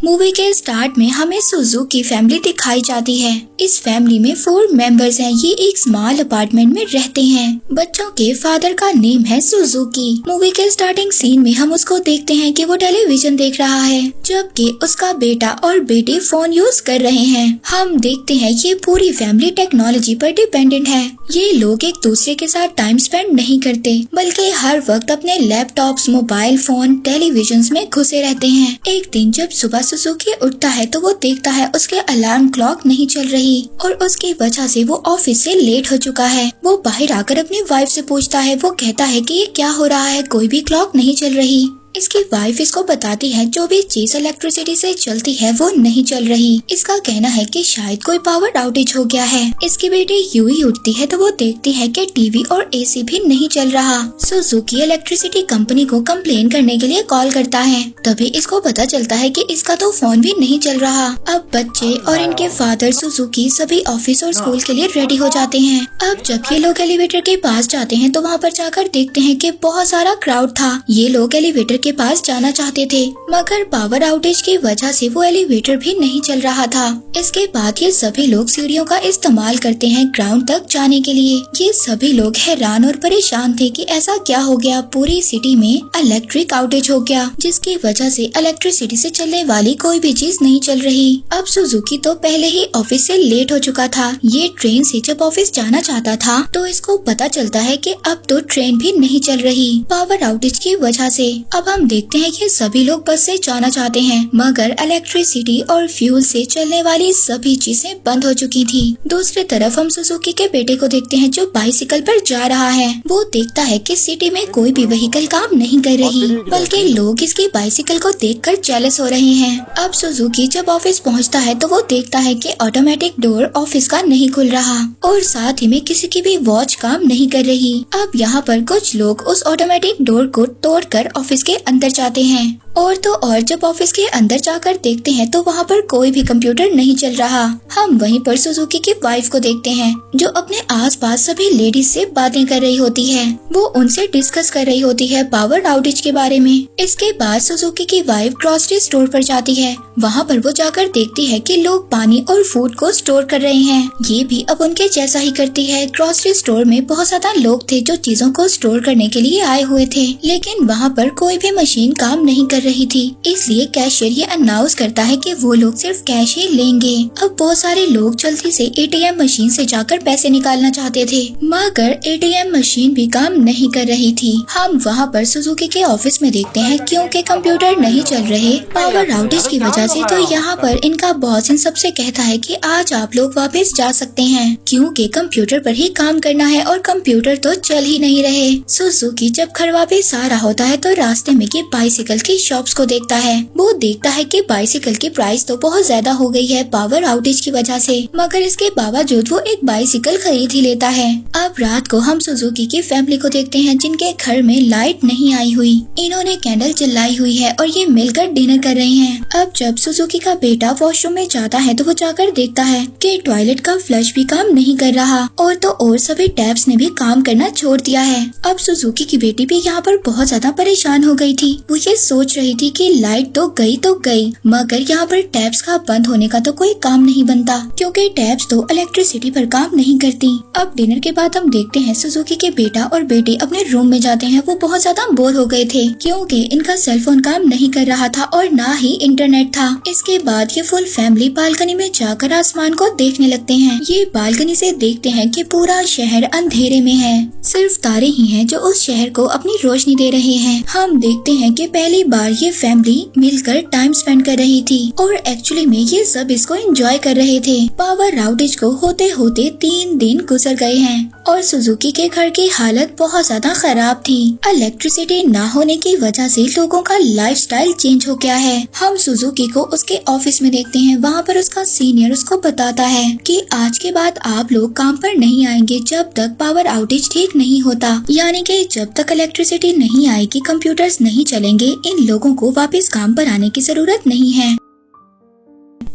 Movie के start में हमें सुजुकी फैमिली दिखाई जाती है। इस फैमिली में 4 मेंबर्स हैं। ये एक स्मॉल अपार्टमेंट में रहते हैं। बच्चों के फादर का नेम है सुजुकी। मूवी के स्टार्टिंग सीन में हम उसको देखते हैं कि वो टेलीविजन देख रहा है, जबकि उसका बेटा और बेटी फोन यूज कर रहे हैं। हम देखते हैं ये पूरी फैमिली टेक्नोलॉजी पर डिपेंडेंट है। ये लोग एक दूसरे के साथ टाइम स्पेंड नहीं करते, बल्कि हर वक्त अपने लैपटॉप्स, मोबाइल फोन, टेलीविजन में घुसे रहते हैं। एक दिन जब सुबह सुजुकी उठता है तो वो देखता है उसके अलार्म क्लॉक नहीं चल रही और उसकी वजह से वो ऑफिस से लेट हो चुका है। वो बाहर आकर अपनी वाइफ से पूछता है। वो कहता है कि ये क्या हो रहा है, कोई भी क्लॉक नहीं चल रही। इसकी वाइफ इसको बताती है जो भी चीज इलेक्ट्रिसिटी से चलती है वो नहीं चल रही। इसका कहना है कि शायद कोई पावर आउटेज हो गया है। इसकी बेटी यूं ही उठती है तो वो देखती है कि टीवी और एसी भी नहीं चल रहा। सुजुकी इलेक्ट्रिसिटी कंपनी को कंप्लेन करने के लिए कॉल करता है। तभी इसको पता चलता है कि इसका तो फोन भी नहीं चल रहा। अब बच्चे और इनके फादर सुजुकी सभी ऑफिस और स्कूल के लिए रेडी हो जाते हैं। अब जब ये लोग एलिवेटर के पास जाते हैं तो वहाँ पर जाकर देखते हैं कि बहुत सारा क्राउड था। ये लोग एलिवेटर के पास जाना चाहते थे, मगर पावर आउटेज की वजह से वो एलिवेटर भी नहीं चल रहा था। इसके बाद ये सभी लोग सीढ़ियों का इस्तेमाल करते हैं ग्राउंड तक जाने के लिए। ये सभी लोग हैरान और परेशान थे कि ऐसा क्या हो गया, पूरी सिटी में इलेक्ट्रिक आउटेज हो गया, जिसकी वजह से इलेक्ट्रिसिटी से चलने वाली कोई भी चीज नहीं चल रही। अब सुजुकी तो पहले ही ऑफिस से लेट हो चुका था। ये ट्रेन से जब ऑफिस जाना चाहता था तो इसको पता चलता है कि अब तो ट्रेन भी नहीं चल रही पावर आउटेज की वजह से। अब हम देखते हैं कि सभी लोग बस से जाना चाहते हैं, मगर इलेक्ट्रिसिटी और फ्यूल से चलने वाली सभी चीजें बंद हो चुकी थी। दूसरी तरफ हम सुजुकी के बेटे को देखते हैं जो बाइसिकल पर जा रहा है। वो देखता है कि सिटी में कोई भी व्हीकल काम नहीं कर रही, बल्कि लोग इसकी बाइसिकल को देखकर जेलस हो रहे हैं। अब सुजुकी जब ऑफिस पहुंचता है तो वो देखता है कि ऑटोमेटिक डोर ऑफिस का नहीं खुल रहा और साथ ही में किसी की भी वॉच काम नहीं कर रही। अब यहाँ पर कुछ लोग उस ऑटोमेटिक डोर को तोड़कर ऑफिस के अंदर जाते हैं और तो और जब ऑफिस के अंदर जाकर देखते हैं तो वहाँ पर कोई भी कंप्यूटर नहीं चल रहा। हम वहीं पर सुजुकी की वाइफ को देखते हैं जो अपने आसपास सभी लेडीज से बातें कर रही होती है। वो उनसे डिस्कस कर रही होती है पावर आउटेज के बारे में। इसके बाद सुजुकी की वाइफ ग्रोसरी स्टोर पर जाती है। वहाँ पर वो जाकर देखती है कि लोग पानी और फूड को स्टोर कर रहे हैं। ये भी अब उनके जैसा ही करती है। ग्रोसरी स्टोर में बहुत ज्यादा लोग थे जो चीजों को स्टोर करने के लिए आए हुए थे, लेकिन वहाँ पर कोई भी मशीन काम नहीं कर रही थी। इसलिए कैशियर ये अनाउंस करता है कि वो लोग सिर्फ कैश ही लेंगे। अब बहुत सारे लोग जल्दी से एटीएम मशीन से जाकर पैसे निकालना चाहते थे, मगर एटीएम मशीन भी काम नहीं कर रही थी। हम वहाँ पर सुजुकी के ऑफिस में देखते हैं क्योंकि कंप्यूटर नहीं चल रहे पावर आउटेज की वजह से, तो यहाँ पर इनका बॉस इन सबसे कहता है कि आज आप लोग वापस जा सकते हैं क्योंकि कंप्यूटर पर ही काम करना है और कंप्यूटर तो चल ही नहीं रहे। सुजुकी जब घर वापस आ रहा होता है तो रास्ते में ये बाइसिकल की शॉप्स को देखता है। वो देखता है कि बाइसिकल की प्राइस तो बहुत ज्यादा हो गई है पावर आउटेज की वजह से, मगर इसके बावजूद वो एक बाइसिकल खरीद ही लेता है। अब रात को हम सुजुकी की फैमिली को देखते हैं जिनके घर में लाइट नहीं आई हुई। इन्होंने कैंडल जलाई हुई है और ये मिलकर डिनर कर रहे हैं। अब जब सुजुकी का बेटा वॉशरूम में जाता है तो वो जाकर देखता है कि टॉयलेट का फ्लश भी काम नहीं कर रहा और तो और सभी टैप्स ने भी काम करना छोड़ दिया है। अब सुजुकी की बेटी भी यहाँ पर बहुत ज्यादा परेशान हो गई थी। वो ये सोच रही थी कि लाइट तो गई, मगर यहाँ पर टैप्स का बंद होने का तो कोई काम नहीं बनता क्योंकि टैप्स तो इलेक्ट्रिसिटी पर काम नहीं करती। अब डिनर के बाद हम देखते हैं सुजुकी के बेटा और बेटी अपने रूम में जाते हैं। वो बहुत ज्यादा बोर हो गए थे क्योंकि इनका सेलफोन काम नहीं कर रहा था और ना ही इंटरनेट था। इसके बाद ये फुल फैमिली बालकनी में जाकर आसमान को देखने लगते हैं। ये बालकनी से देखते हैं कि पूरा शहर अंधेरे में है, सिर्फ तारे ही हैं जो उस शहर को अपनी रोशनी दे रहे हैं। हम देखते हैं कि पहली बार ये फैमिली मिलकर टाइम स्पेंड कर रही थी और एक्चुअली में ये सब इसको एंजॉय कर रहे थे। पावर आउटेज को होते होते 3 दिन गुजर गए हैं और सुजुकी के घर की हालत बहुत ज्यादा खराब थी। इलेक्ट्रिसिटी ना होने की वजह से लोगों का लाइफस्टाइल चेंज हो गया है। हम सुजुकी को उसके ऑफिस में देखते हैं। वहाँ पर उसका सीनियर उसको बताता है कि आज के बाद आप लोग काम पर नहीं आएंगे जब तक पावर आउटेज ठीक नहीं होता, यानी कि जब तक इलेक्ट्रिसिटी नहीं आएगी, कंप्यूटर्स नहीं चलेंगे, इन लोगों को वापस काम पर आने की जरूरत नहीं है।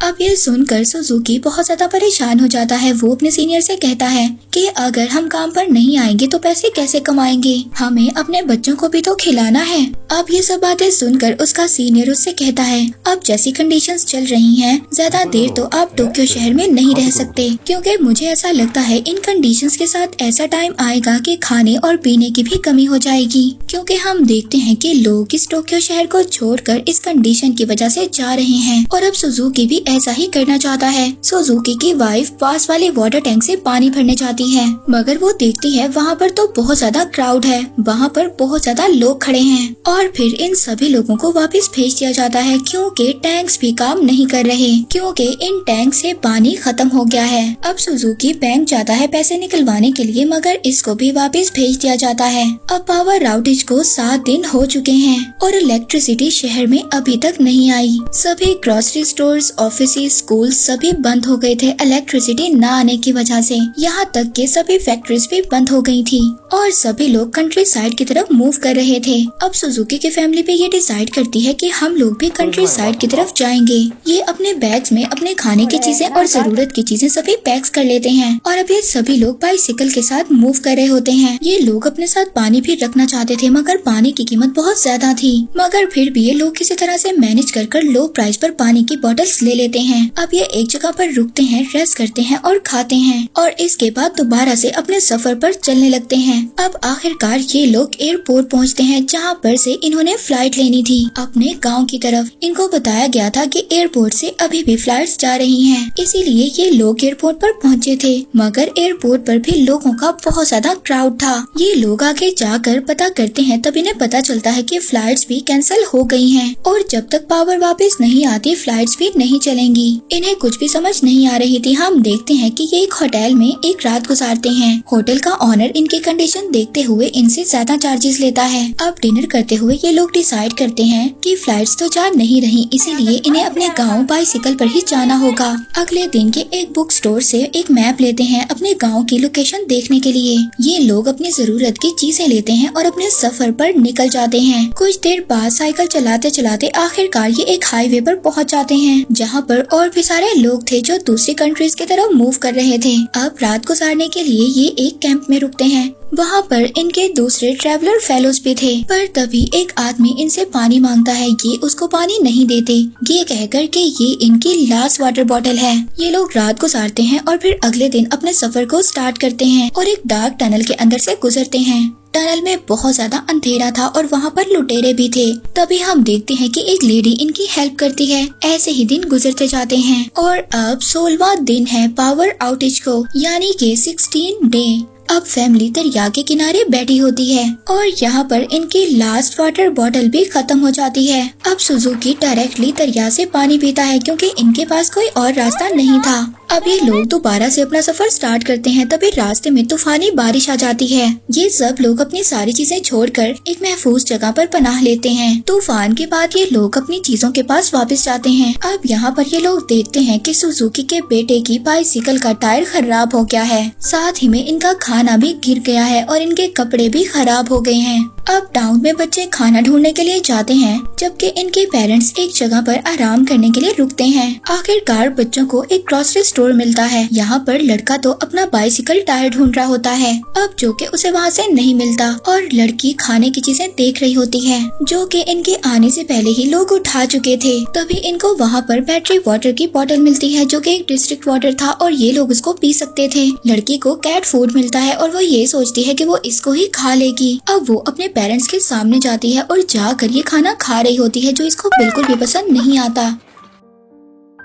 अब ये सुनकर सुजुकी बहुत ज्यादा परेशान हो जाता है। वो अपने सीनियर से कहता है कि अगर हम काम पर नहीं आएंगे तो पैसे कैसे कमाएंगे, हमें अपने बच्चों को भी तो खिलाना है। अब ये सब बातें सुनकर उसका सीनियर उससे कहता है अब जैसी कंडीशंस चल रही हैं, ज्यादा देर तो आप टोक्यो शहर में नहीं रह सकते, क्योंकि मुझे ऐसा लगता है इन कंडीशंस के साथ ऐसा टाइम आएगा कि खाने और पीने की भी कमी हो जाएगी, क्योंकि हम देखते हैं कि लोग इस टोक्यो शहर को छोड़कर इस कंडीशन की वजह से जा रहे हैं। और अब सुजुकी भी ऐसा ही करना चाहता है। सुजुकी की वाइफ पास वाले वाटर टैंक से पानी भरने जाती है, मगर वो देखती है वहाँ पर तो बहुत ज्यादा क्राउड है, वहाँ पर बहुत ज्यादा लोग खड़े हैं। और फिर इन सभी लोगों को वापस भेज दिया जाता है, क्योंकि टैंक्स भी काम नहीं कर रहे, क्योंकि इन टैंक से पानी खत्म हो गया है। अब सुजुकी बैंक जाता है पैसे निकलवाने के लिए, मगर इसको भी वापस भेज दिया जाता है। अब पावर आउटेज को 7 दिन हो चुके हैं और इलेक्ट्रिसिटी शहर में अभी तक नहीं आई। सभी ग्रोसरी स्टोर्स, ऑफिसेज, स्कूल सभी बंद हो गए थे इलेक्ट्रिसिटी न आने की वजह से। यहाँ तक कि सभी फैक्ट्रीज भी बंद हो गई थी और सभी लोग कंट्री साइड की तरफ मूव कर रहे थे। अब सुजुकी की फैमिली भी ये डिसाइड करती है कि हम लोग भी कंट्री साइड की तरफ जाएंगे। ये अपने बैग्स में अपने खाने की चीजें और जरूरत की चीजें सभी पैक्स कर लेते हैं और अब ये सभी लोग बाइसिकल के साथ मूव कर रहे होते हैं। ये लोग अपने साथ पानी भी रखना चाहते थे, मगर पानी की कीमत बहुत ज्यादा थी, मगर फिर भी ये लोग किसी तरह से मैनेज कर लो प्राइस पर पानी की बोतल्स ले लेते हैं। अब ये एक जगह पर रुकते हैं, रेस्ट करते हैं और खाते हैं और इसके बाद दोबारा से अपने सफर पर चलने लगते हैं। अब आखिरकार ये लोग एयरपोर्ट पहुंचते हैं, जहां पर से इन्होंने फ्लाइट लेनी थी अपने गांव की तरफ। इनको बताया गया था कि एयरपोर्ट से अभी भी फ्लाइट्स जा रही हैं, इसीलिए ये लोग एयरपोर्ट पर पहुंचे थे, मगर एयरपोर्ट पर भी लोगों का बहुत ज्यादा क्राउड था। ये लोग आगे जाकर पता करते हैं, तब इन्हें पता चलता है कि फ्लाइट्स भी कैंसिल हो गई हैं और जब तक पावर वापस नहीं आती फ्लाइट्स भी नहीं चलेंगी। इन्हें कुछ भी समझ नहीं आ रही थी। हम देखते हैं कि ये एक होटल में एक रात गुजारते हैं। होटल का ऑनर इनकी कंडीशन देखते हुए इनसे ज्यादा चार्जेस लेता है। अब डिनर करते हुए ये लोग डिसाइड करते हैं कि फ्लाइट्स तो जा नहीं रही, इसीलिए इन्हें अपने गांव बाइसिकल पर ही जाना होगा। अगले दिन के एक बुक स्टोर से एक मैप लेते हैं अपने गाँव की लोकेशन देखने के लिए। ये लोग अपनी जरूरत की चीजें लेते हैं और अपने सफर पर निकल जाते हैं। कुछ देर बाद साइकिल चलाते चलाते आखिरकार ये एक हाईवे पर पहुंच जाते हैं, जहां पर और भी सारे लोग थे जो दूसरी कंट्रीज की तरफ मूव कर रहे थे। अब रात गुजारने के लिए ये एक कैंप में रुकते हैं। वहाँ पर इनके दूसरे ट्रैवलर फेलोज भी थे, पर तभी एक आदमी इनसे पानी मांगता है। ये उसको पानी नहीं देते, ये कहकर कि ये इनकी लास्ट वाटर बॉटल है। ये लोग रात गुजारते हैं और फिर अगले दिन अपने सफर को स्टार्ट करते हैं और एक डार्क टनल के अंदर से गुजरते हैं। टनल में बहुत ज्यादा अंधेरा था और वहाँ पर लुटेरे भी थे। तभी हम देखते हैं कि एक लेडी इनकी हेल्प करती है। ऐसे ही दिन गुजरते जाते हैं और अब 16वां दिन है पावर आउटेज को, यानी कि 16 डे। अब फैमिली दरिया के किनारे बैठी होती है और यहाँ पर इनकी लास्ट वाटर बॉटल भी खत्म हो जाती है। अब सुजुकी डायरेक्टली दरिया से पानी पीता है, क्योंकि इनके पास कोई और रास्ता नहीं था। अब ये लोग दोबारा से अपना सफर स्टार्ट करते हैं, तभी रास्ते में तूफानी बारिश आ जाती है। ये सब लोग अपनी सारी चीजें छोड़कर एक महफूज जगह पर पनाह लेते हैं। तूफान के बाद ये लोग अपनी चीजों के पास वापस जाते हैं। अब यहाँ पर ये लोग देखते हैं कि सुजुकी के बेटे की बाइसिकल का टायर खराब हो गया है, साथ ही में इनका खाना भी गिर गया है और इनके कपड़े भी खराब हो गए हैं। अब टाउन में बच्चे खाना ढूंढने के लिए जाते हैं, जबकि इनके पेरेंट्स एक जगह पर आराम करने के लिए रुकते हैं। आखिरकार बच्चों को एक ग्रोसरी स्टोर मिलता है। यहाँ पर लड़का तो अपना बाइसिकल टायर ढूंढ रहा होता है, अब जो कि उसे वहाँ से नहीं मिलता, और लड़की खाने की चीजें देख रही होती है जो कि इनके आने से पहले ही लोग उठा चुके थे। तभी इनको वहाँ पर बैटरी वाटर की बोतल मिलती है, जो कि एक डिस्ट्रिक्ट वाटर था और ये लोग उसको पी सकते थे। लड़की को कैट फूड मिलता है और वो ये सोचती है कि वो इसको ही खा लेगी। अब वो अपने पेरेंट्स के सामने जाती है और जाकर ये खाना खा रही होती है, जो इसको बिल्कुल भी पसंद नहीं आता।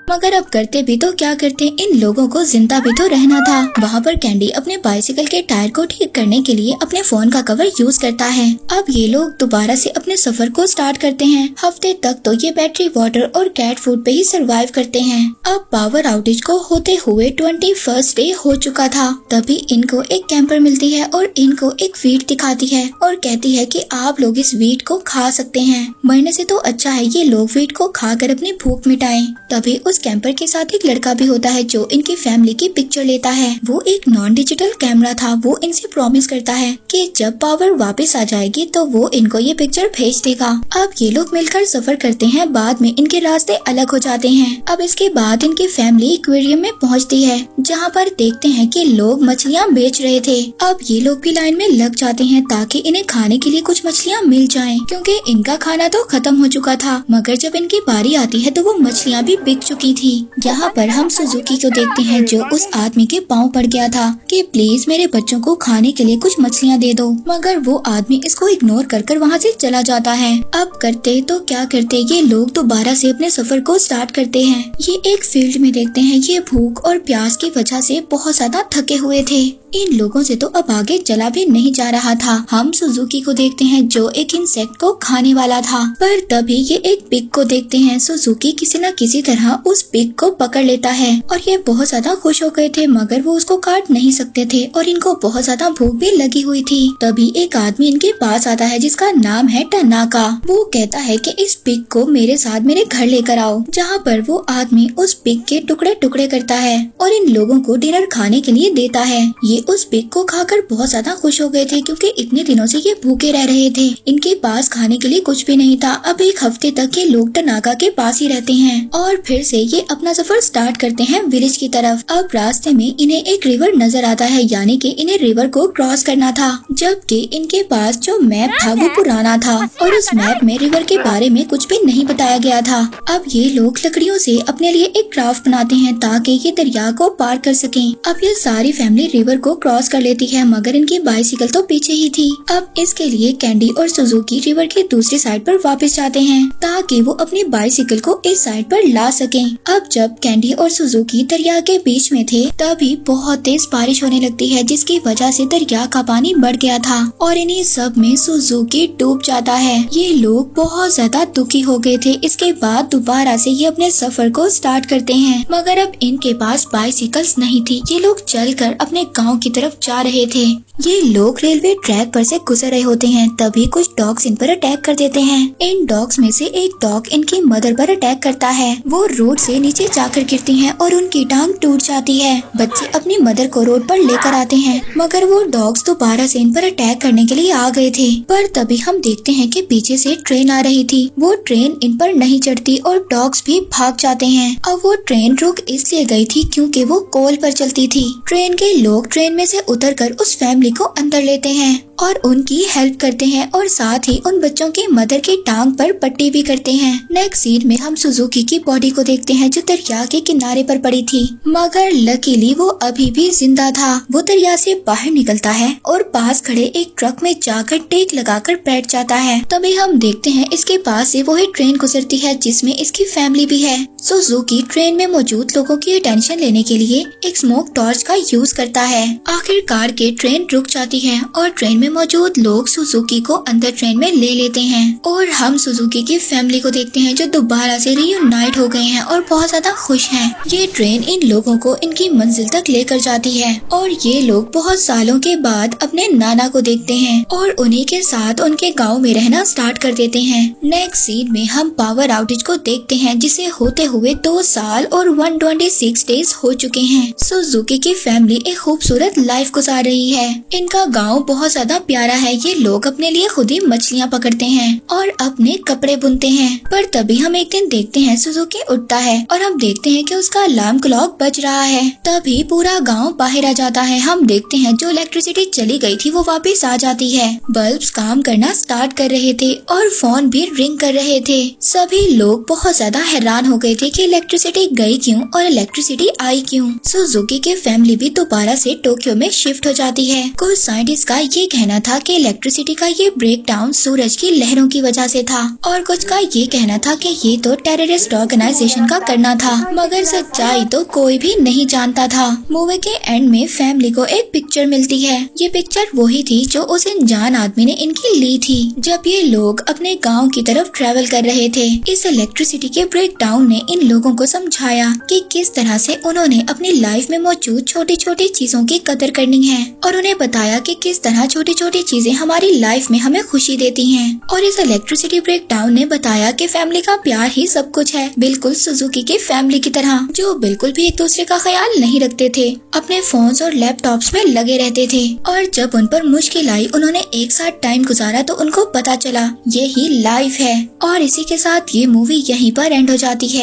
मगर अब करते भी तो क्या करते, इन लोगों को जिंदा भी तो रहना था। वहाँ पर कैंडी अपने बाइसिकल के टायर को ठीक करने के लिए अपने फोन का कवर यूज करता है। अब ये लोग दोबारा से अपने सफर को स्टार्ट करते हैं। हफ्ते तक तो ये बैटरी वाटर और कैट फूड पे ही सरवाइव करते हैं। अब पावर आउटेज को होते हुए 21st डे हो चुका था। तभी इनको एक कैंपर मिलती है और इनको एक वीट दिखाती है और कहती है कि आप लोग इस वीट को खा सकते हैं, मरने से तो अच्छा है ये लोग वीट को खाकर अपनी भूख मिटाएं। तभी उस उस कैंपर के साथ एक लड़का भी होता है जो इनकी फैमिली की पिक्चर लेता है। वो एक नॉन डिजिटल कैमरा था। वो इनसे प्रॉमिस करता है कि जब पावर वापस आ जाएगी तो वो इनको ये पिक्चर भेज देगा। अब ये लोग मिलकर सफर करते हैं। बाद में इनके रास्ते अलग हो जाते हैं। अब इसके बाद इनकी फैमिली एक्वेरियम में पहुंचती है, जहां पर देखते हैं कि लोग मछलियां बेच रहे थे। अब ये लोग भी लाइन में लग जाते हैं ताकि इन्हें खाने के लिए कुछ मछलियां मिल जाएं, क्योंकि इनका खाना तो खत्म हो चुका था। मगर जब इनकी बारी आती है तो वो मछलियां भी बिक चुकी थी। यहाँ पर हम सुजुकी को देखते हैं जो उस आदमी के पाँव पड़ गया था कि प्लीज मेरे बच्चों को खाने के लिए कुछ मछलियाँ दे दो, मगर वो आदमी इसको इग्नोर कर वहाँ से चला जाता है। अब करते तो क्या करते, ये लोग दोबारा से अपने सफर को स्टार्ट करते हैं। ये एक फील्ड में देखते हैं। ये भूख और प्यास की वजह से बहुत ज्यादा थके हुए थे। इन लोगों से तो अब आगे चला भी नहीं जा रहा था। हम सुजुकी को देखते हैं जो एक इंसेक्ट को खाने वाला था, पर तभी ये एक पिग को देखते हैं। सुजुकी किसी न किसी तरह उस पिग को पकड़ लेता है और ये बहुत ज्यादा खुश हो गए थे, मगर वो उसको काट नहीं सकते थे और इनको बहुत ज्यादा भूख भी लगी हुई थी। तभी एक आदमी इनके पास आता है जिसका नाम है टनाका। वो कहता है कि इस पिग को मेरे साथ मेरे घर लेकर आओ, जहाँ पर वो आदमी उस पिग के टुकड़े टुकड़े करता है और इन लोगों को डिनर खाने के लिए देता है। ये उस पिग को खाकर बहुत ज्यादा खुश हो गए थे, क्योंकि इतने दिनों से ये भूखे रह रहे थे। इनके पास खाने के लिए कुछ भी नहीं था। अब एक हफ्ते तक ये लोग टनाका के पास ही रहते हैं और फिर से ये अपना सफर स्टार्ट करते हैं विलेज की तरफ। अब रास्ते में इन्हें एक रिवर नजर आता है, यानी कि इन्हें रिवर को क्रॉस करना था, जबकि इनके पास जो मैप था वो पुराना था और उस मैप में रिवर के बारे में कुछ भी नहीं बताया गया था। अब ये लोग लकड़ियों से अपने लिए एक क्राफ्ट बनाते हैं ताकि ये दरिया को पार कर सकें। अब ये सारी फैमिली रिवर को क्रॉस कर लेती है, मगर इनकी बाइसिकल तो पीछे ही थी। अब इसके लिए कैंडी और सुजुकी रिवर की दूसरी साइड पर वापस जाते हैं ताकि वो अपनी बाइसिकल को इस साइड पर ला सकें। अब जब कैंडी और सुजुकी दरिया के बीच में थे तभी बहुत तेज बारिश होने लगती है, जिसकी वजह से दरिया का पानी बढ़ गया था और इन्हीं सब में सुजुकी डूब जाता है। ये लोग बहुत ज्यादा दुखी हो गए थे। इसके बाद दोबारा से ये अपने सफर को स्टार्ट करते हैं, मगर अब इनके पास बाइसिकल्स नहीं थी। ये लोग चलकर अपने गांव की तरफ जा रहे थे। ये लोग रेलवे ट्रैक पर से गुजर रहे होते हैं, तभी कुछ डॉग्स इन पर अटैक कर देते हैं। इन डॉग्स में से एक डॉग इनकी मदर पर अटैक करता है। वो रोड से नीचे जाकर गिरती हैं और उनकी टांग टूट जाती है। बच्चे अपनी मदर को रोड पर लेकर आते हैं, मगर वो डॉग्स दोबारा से इन पर अटैक करने के लिए आ गए थे। पर तभी हम देखते हैं कि पीछे से ट्रेन आ रही थी। वो ट्रेन इन पर नहीं चढ़ती और डॉग्स भी भाग जाते हैं। अब वो ट्रेन रुक इसलिए गई थी क्योंकि वो कोल पर चलती थी। ट्रेन के लोग ट्रेन में से उतरकर उस फैमिली को अंदर लेते हैं और उनकी हेल्प करते हैं और साथ ही उन बच्चों की मदर की टांग पर पट्टी भी करते हैं। नेक्स्ट सीन में हम सुजुकी की बॉडी को देखते हैं जो दरिया के किनारे पर पड़ी थी, मगर लकीली वो अभी भी जिंदा था। वो दरिया से बाहर निकलता है और पास खड़े एक ट्रक में जाकर टेक लगाकर बैठ जाता है। तभी हम देखते हैं इसके पास से वही ट्रेन गुजरती है जिसमें इसकी फैमिली भी है। सुजुकी ट्रेन में मौजूद लोगों की अटेंशन लेने के लिए एक स्मोक टॉर्च का यूज करता है। आखिरकार के ट्रेन रुक जाती है और ट्रेन में मौजूद लोग सुजुकी को अंदर ट्रेन में ले लेते हैं और हम सुजुकी की फैमिली को देखते हैं जो दोबारा से रीयूनाइट हो गए हैं और बहुत ज्यादा खुश हैं। ये ट्रेन इन लोगों को इनकी मंजिल तक लेकर जाती है और ये लोग बहुत सालों के बाद अपने नाना को देखते हैं और उन्हीं के साथ उनके गाँव में रहना स्टार्ट कर देते हैं। नेक्स्ट सीन में हम पावर आउटेज को देखते हैं जिसे होते हुए 2 साल और 126 डेज हो चुके हैं। सुजुकी की फैमिली एक खूबसूरत लाइफ गुजार रही है। इनका गाँव बहुत ज्यादा प्यारा है। ये लोग अपने लिए खुद ही मछलियाँ पकड़ते हैं और अपने कपड़े बुनते हैं। पर तभी हम एक दिन देखते हैं सुजुकी उठता है और हम देखते हैं कि उसका अलार्म क्लॉक बज रहा है। तभी पूरा गांव बाहर आ जाता है। हम देखते हैं जो इलेक्ट्रिसिटी चली गई थी वो वापस आ जाती है। बल्ब्स काम करना स्टार्ट कर रहे थे और फोन भी रिंग कर रहे थे। सभी लोग बहुत ज्यादा हैरान हो गए थे कि इलेक्ट्रिसिटी गई क्यों और इलेक्ट्रिसिटी आई क्यों। सुजुकी के फैमिली भी दोबारा से टोक्यो में शिफ्ट हो जाती है। कुछ साइंटिस्ट का ये कहना था कि इलेक्ट्रिसिटी का ये ब्रेकडाउन सूरज की लहरों की वजह से था और कुछ का ये कहना था कि ये तो टेररिस्ट ऑर्गेनाइजेशन का करना था, मगर सच्चाई तो कोई भी नहीं जानता था। मूवी के एंड में फैमिली को एक पिक्चर मिलती है। ये पिक्चर वही थी जो उस अनजान आदमी ने इनकी ली थी जब ये लोग अपने गाँव की तरफ ट्रेवल कर रहे थे। इस इलेक्ट्रिसिटी के ब्रेकडाउन ने इन लोगों को समझाया कि किस तरह से उन्होंने अपनी लाइफ में मौजूद छोटी छोटी चीजों की कदर करनी है और उन्हें बताया कि किस तरह छोटी छोटी चीजें हमारी लाइफ में हमें खुशी देती हैं। और इस इलेक्ट्रिसिटी ब्रेकडाउन ने बताया कि फैमिली का प्यार ही सब कुछ है, बिल्कुल सुजुकी की फैमिली की तरह, जो बिल्कुल भी एक दूसरे का ख्याल नहीं रखते थे, अपने फोन्स और लैपटॉप्स में लगे रहते थे। और जब उन पर मुश्किल आई, उन्होंने एक साथ टाइम गुजारा तो उनको पता चला यही लाइफ है। और इसी के साथ ये मूवी यहीं पर एंड हो जाती है।